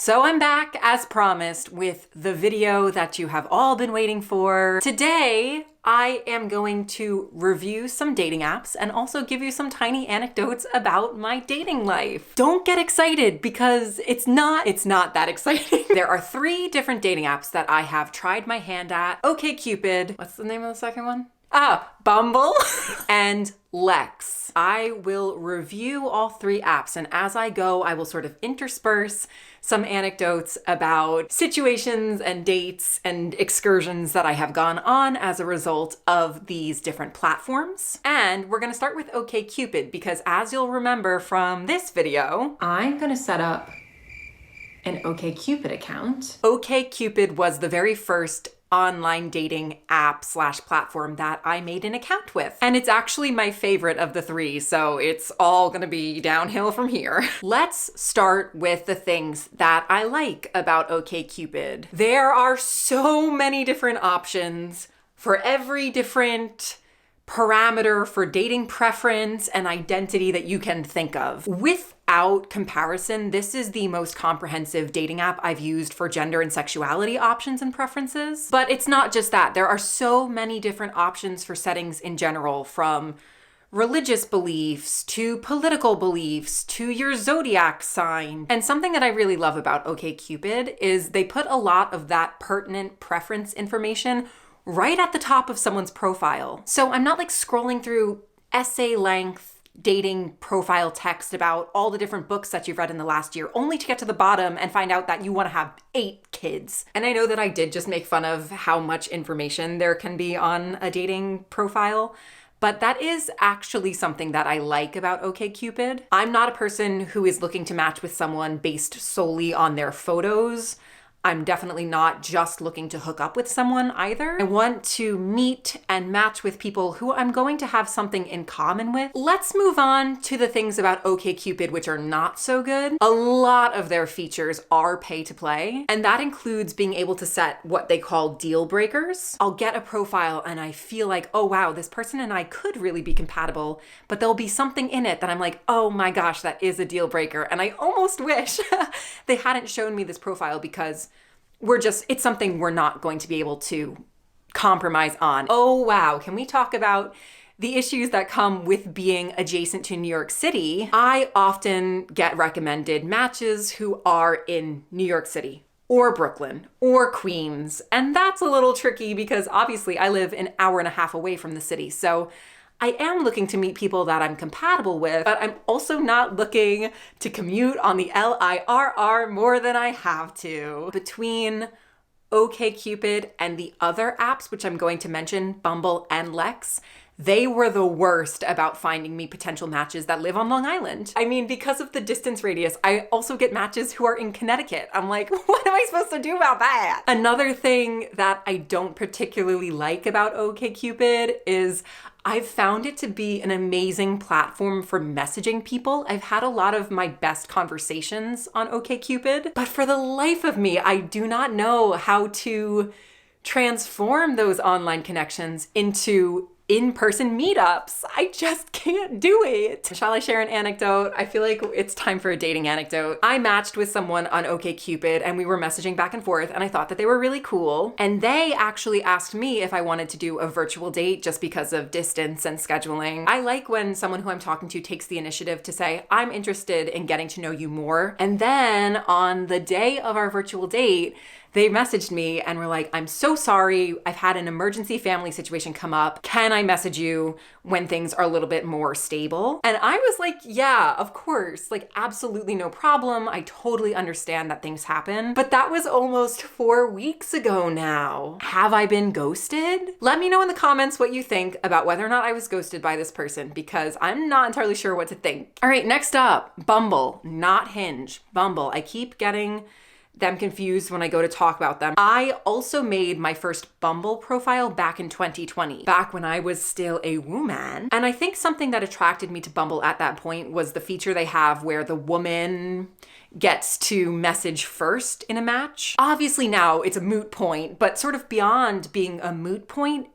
So I'm back as promised with the video that you have all been waiting for. Today, I am going to review some dating apps and also give you some tiny anecdotes about my dating life. Don't get excited because it's not that exciting. There are 3 different dating apps that I have tried my hand at. OkCupid. What's the name of the second one? Bumble and Lex. I will review all 3 apps, and as I go, I will sort of intersperse some anecdotes about situations and dates and excursions that I have gone on as a result of these different platforms. And we're gonna start with OkCupid because, as you'll remember from this video, I'm gonna set up an OkCupid account. OkCupid was the very first online dating app / platform that I made an account with. And it's actually my favorite of the 3, so it's all gonna be downhill from here. Let's start with the things that I like about OkCupid. There are so many different options for every different parameter for dating preference and identity that you can think of. Without comparison, this is the most comprehensive dating app I've used for gender and sexuality options and preferences. But it's not just that. There are so many different options for settings in general, from religious beliefs to political beliefs to your zodiac sign. And something that I really love about OkCupid is they put a lot of that pertinent preference information right at the top of someone's profile. So I'm not like scrolling through essay length dating profile text about all the different books that you've read in the last year, only to get to the bottom and find out that you want to have 8 kids. And I know that I did just make fun of how much information there can be on a dating profile, but that is actually something that I like about OkCupid. I'm not a person who is looking to match with someone based solely on their photos. I'm definitely not just looking to hook up with someone either. I want to meet and match with people who I'm going to have something in common with. Let's move on to the things about OkCupid which are not so good. A lot of their features are pay to play, and that includes being able to set what they call deal breakers. I'll get a profile and I feel like, oh wow, this person and I could really be compatible, but there'll be something in it that I'm like, oh my gosh, that is a deal breaker. And I almost wish they hadn't shown me this profile because it's something we're not going to be able to compromise on. Oh wow, can we talk about the issues that come with being adjacent to New York City? I often get recommended matches who are in New York City or Brooklyn or Queens. And that's a little tricky because obviously I live an hour and a half away from the city. So I am looking to meet people that I'm compatible with, but I'm also not looking to commute on the LIRR more than I have to. Between OkCupid and the other apps, which I'm going to mention, Bumble and Lex, they were the worst about finding me potential matches that live on Long Island. I mean, because of the distance radius, I also get matches who are in Connecticut. I'm like, what am I supposed to do about that? Another thing that I don't particularly like about OkCupid is I've found it to be an amazing platform for messaging people. I've had a lot of my best conversations on OkCupid, but for the life of me, I do not know how to transform those online connections into in-person meetups. I just can't do it. Shall I share an anecdote? I feel like it's time for a dating anecdote. I matched with someone on OkCupid and we were messaging back and forth, and I thought that they were really cool. And they actually asked me if I wanted to do a virtual date just because of distance and scheduling. I like when someone who I'm talking to takes the initiative to say, I'm interested in getting to know you more. And then on the day of our virtual date, they messaged me and were like, I'm so sorry. I've had an emergency family situation come up. Can I message you when things are a little bit more stable? And I was like, yeah, of course. Like, absolutely no problem. I totally understand that things happen. But that was almost 4 weeks ago now. Have I been ghosted? Let me know in the comments what you think about whether or not I was ghosted by this person, because I'm not entirely sure what to think. All right, next up, Bumble, not Hinge. Bumble. I keep getting them confused when I go to talk about them. I also made my first Bumble profile back in 2020, back when I was still a woman. And I think something that attracted me to Bumble at that point was the feature they have where the woman gets to message first in a match. Obviously now it's a moot point, but sort of beyond being a moot point,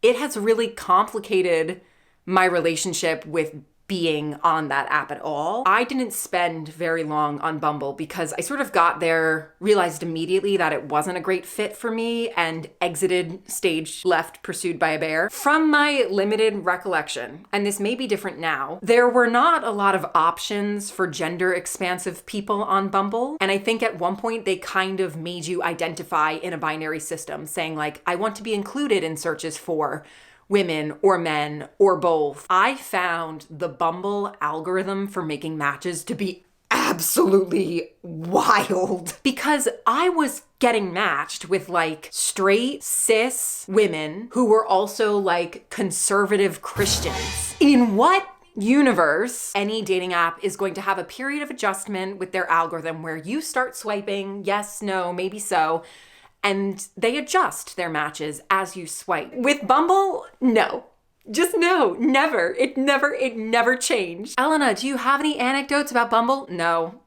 it has really complicated my relationship with being on that app at all. I didn't spend very long on Bumble because I sort of got there, realized immediately that it wasn't a great fit for me, and exited stage left pursued by a bear. From my limited recollection, and this may be different now, there were not a lot of options for gender expansive people on Bumble. And I think at one point they kind of made you identify in a binary system, saying like, I want to be included in searches for women or men or both. I found the Bumble algorithm for making matches to be absolutely wild because I was getting matched with like straight cis women who were also like conservative Christians. In what universe any dating app is going to have a period of adjustment with their algorithm where you start swiping yes, no, maybe so, and they adjust their matches as you swipe? With Bumble, no. Just no, never. It never changed. Elena, do you have any anecdotes about Bumble? No.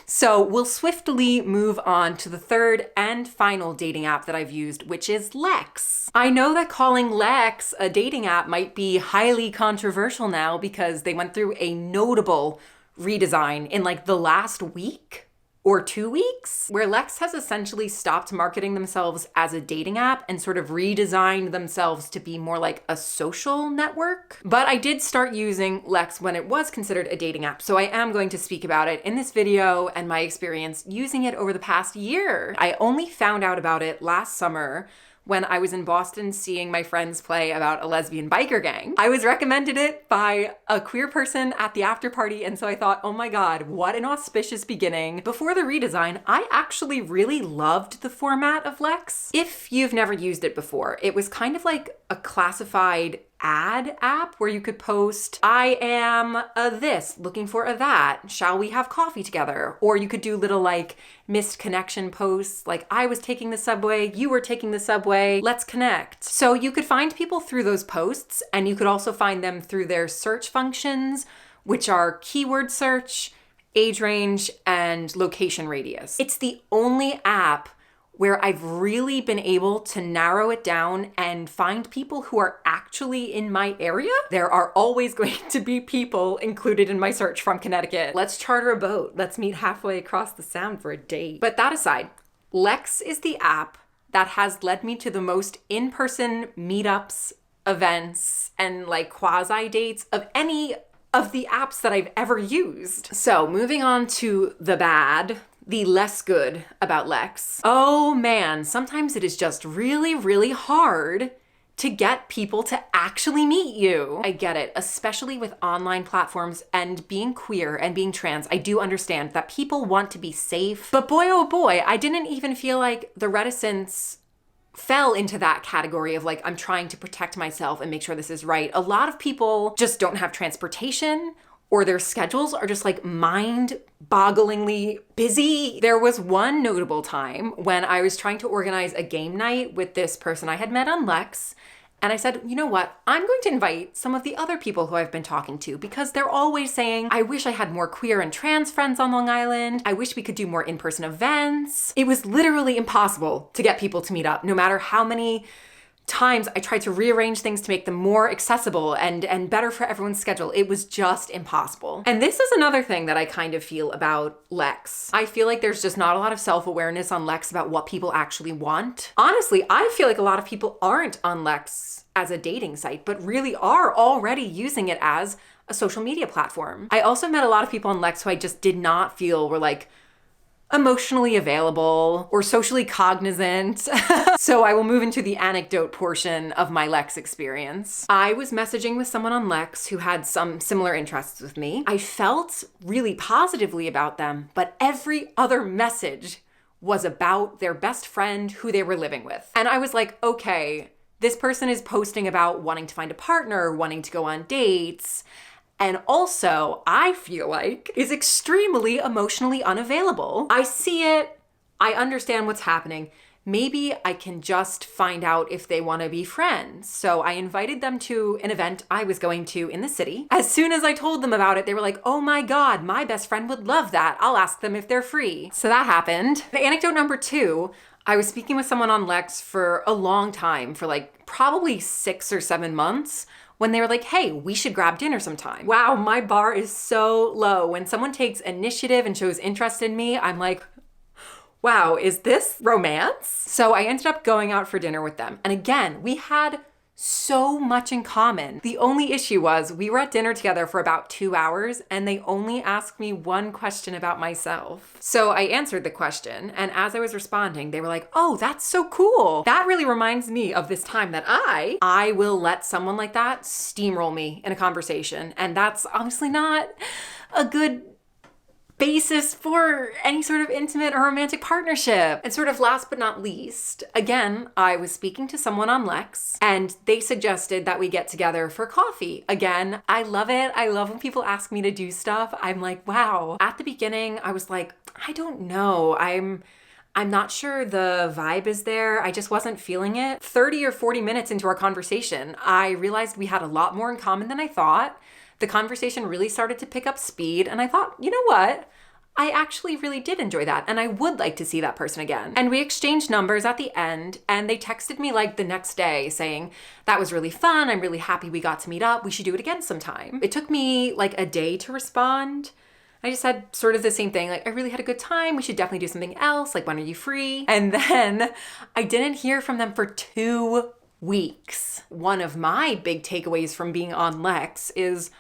So we'll swiftly move on to the third and final dating app that I've used, which is Lex. I know that calling Lex a dating app might be highly controversial now because they went through a notable redesign in like the last week or 2 weeks, where Lex has essentially stopped marketing themselves as a dating app and sort of redesigned themselves to be more like a social network. But I did start using Lex when it was considered a dating app, so I am going to speak about it in this video and my experience using it over the past year. I only found out about it last summer when I was in Boston seeing my friends play about a lesbian biker gang. I was recommended it by a queer person at the after party, and so I thought, oh my God, what an auspicious beginning. Before the redesign, I actually really loved the format of Lex. If you've never used it before, it was kind of like a classified ad app where you could post, I am a this, looking for a that, shall we have coffee together? Or you could do little like missed connection posts, like I was taking the subway, you were taking the subway, let's connect. So you could find people through those posts, and you could also find them through their search functions, which are keyword search, age range, and location radius. It's the only app where I've really been able to narrow it down and find people who are actually in my area. There are always going to be people included in my search from Connecticut. Let's charter a boat. Let's meet halfway across the sound for a date. But that aside, Lex is the app that has led me to the most in-person meetups, events, and like quasi dates of any of the apps that I've ever used. So moving on to the bad, the less good about Lex. Oh man, sometimes it is just really, really hard to get people to actually meet you. I get it, especially with online platforms and being queer and being trans. I do understand that people want to be safe, but boy, oh boy, I didn't even feel like the reticence fell into that category of like, I'm trying to protect myself and make sure this is right. A lot of people just don't have transportation, or their schedules are just like mind-bogglingly busy. There was one notable time when I was trying to organize a game night with this person I had met on Lex, and I said, you know what? I'm going to invite some of the other people who I've been talking to because they're always saying, I wish I had more queer and trans friends on Long Island. I wish we could do more in-person events. It was literally impossible to get people to meet up, no matter how many times I tried to rearrange things to make them more accessible and better for everyone's schedule. It was just impossible. And this is another thing that I kind of feel about Lex. I feel like there's just not a lot of self-awareness on Lex about what people actually want. Honestly, I feel like a lot of people aren't on Lex as a dating site, but really are already using it as a social media platform. I also met a lot of people on Lex who I just did not feel were like emotionally available or socially cognizant. So I will move into the anecdote portion of my Lex experience. I was messaging with someone on Lex who had some similar interests with me. I felt really positively about them, but every other message was about their best friend who they were living with. And I was like, okay, this person is posting about wanting to find a partner, wanting to go on dates, and also, I feel like, is extremely emotionally unavailable. I see it, I understand what's happening. Maybe I can just find out if they want to be friends. So I invited them to an event I was going to in the city. As soon as I told them about it, they were like, oh my God, my best friend would love that. I'll ask them if they're free. So that happened. The anecdote number 2, I was speaking with someone on Lex for a long time, for like probably 6 or 7 months, when they were like, hey, we should grab dinner sometime. Wow, my bar is so low. When someone takes initiative and shows interest in me, I'm like, wow, is this romance? So I ended up going out for dinner with them. And again, we had so much in common. The only issue was we were at dinner together for about 2 hours and they only asked me one question about myself. So I answered the question, and as I was responding, they were like, oh, that's so cool. That really reminds me of this time that I will let someone like that steamroll me in a conversation. And that's obviously not a good basis for any sort of intimate or romantic partnership. And sort of last but not least, again, I was speaking to someone on Lex and they suggested that we get together for coffee. Again, I love it. I love when people ask me to do stuff. I'm like, wow. At the beginning, I was like, I don't know. I'm not sure the vibe is there. I just wasn't feeling it. 30 or 40 minutes into our conversation, I realized we had a lot more in common than I thought. The conversation really started to pick up speed, and I thought, you know what? I actually really did enjoy that, and I would like to see that person again. And we exchanged numbers at the end, and they texted me like the next day saying, that was really fun. I'm really happy we got to meet up. We should do it again sometime. It took me like a day to respond. I just said sort of the same thing, like, I really had a good time. We should definitely do something else. Like, when are you free? And then I didn't hear from them for 2 weeks. One of my big takeaways from being on Lex is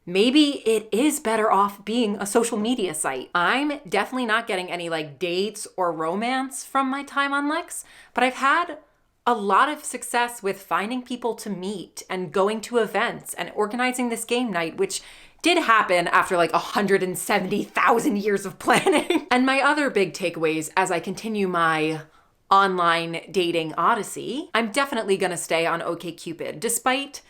maybe it is better off being a social media site. I'm definitely not getting any like dates or romance from my time on Lex, but I've had a lot of success with finding people to meet and going to events and organizing this game night, which did happen after like 170,000 years of planning. And my other big takeaways as I continue my online dating odyssey, I'm definitely gonna stay on OkCupid, despite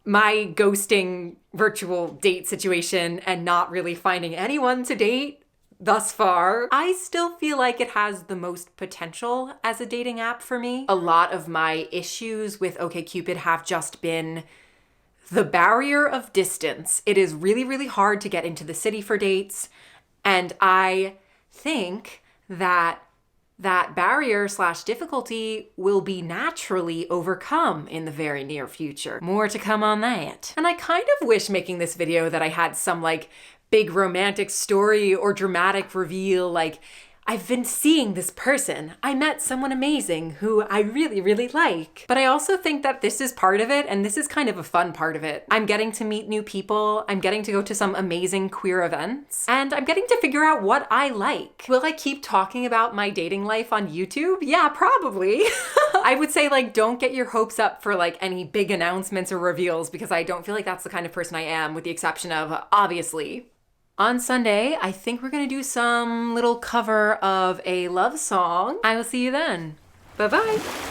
my ghosting virtual date situation and not really finding anyone to date thus far. I still feel like it has the most potential as a dating app for me. A lot of my issues with OkCupid have just been the barrier of distance. It is really, really hard to get into the city for dates. And I think that barrier / difficulty will be naturally overcome in the very near future. More to come on that. And I kind of wish making this video that I had some like big romantic story or dramatic reveal, like, I've been seeing this person. I met someone amazing who I really, really like. But I also think that this is part of it, and this is kind of a fun part of it. I'm getting to meet new people, I'm getting to go to some amazing queer events, and I'm getting to figure out what I like. Will I keep talking about my dating life on YouTube? Yeah, probably. I would say, like, don't get your hopes up for like any big announcements or reveals, because I don't feel like that's the kind of person I am, with the exception of, obviously, on Sunday, I think we're gonna do some little cover of a love song. I will see you then. Bye-bye.